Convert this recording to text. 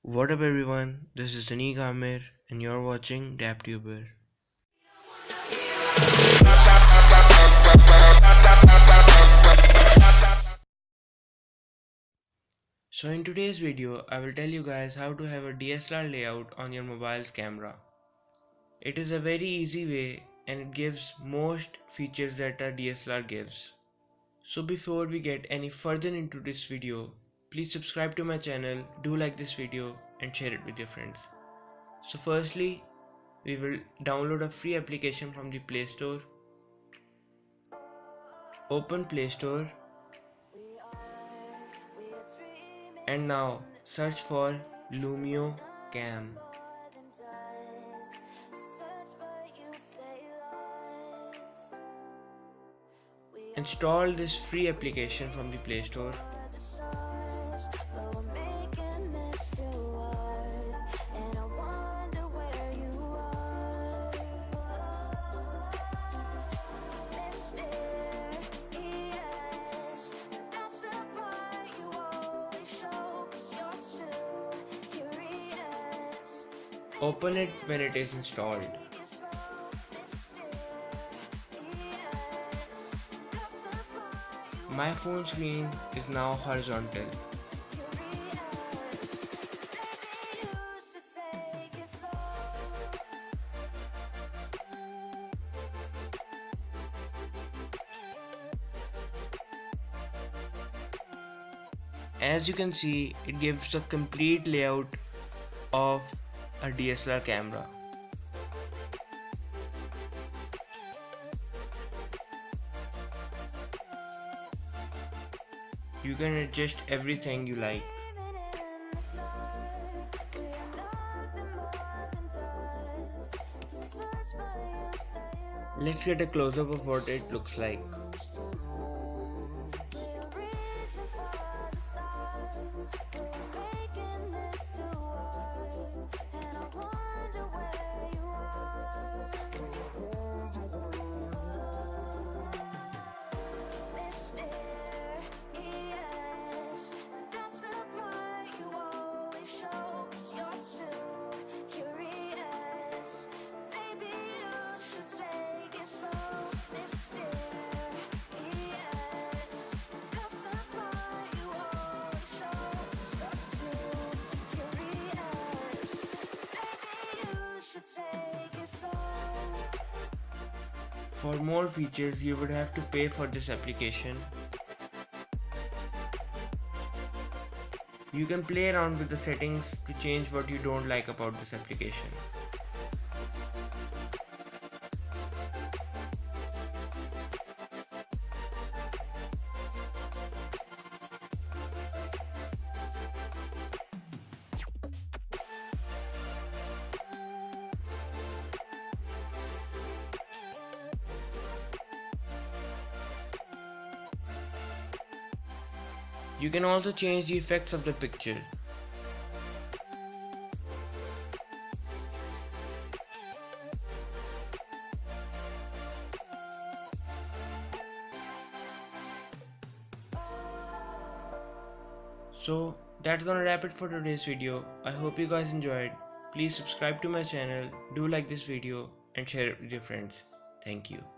What up everyone, this is M.Aneeq Aamir and you're watching DapTuber. So in today's video, I will tell you guys how to have a DSLR layout on your mobile's camera. It is a very easy way and it gives most features that a DSLR gives. So before we get any further into this video, please subscribe to my channel, do like this video and share it with your friends. So firstly, we will download a free application from the Play Store. Open Play Store and now search for Lumio Cam. Install this free application from the Play Store. Open it when it is installed. My phone screen is now horizontal. As you can see, it gives a complete layout of a DSLR camera. You can adjust everything you like. Let's get a close-up of what it looks like. For more features, you would have to pay for this application. You can play around with the settings to change what you don't like about this application. You can also change the effects of the picture. So that's gonna wrap it for today's video. I hope you guys enjoyed. Please subscribe to my channel, do like this video and share it with your friends. Thank you.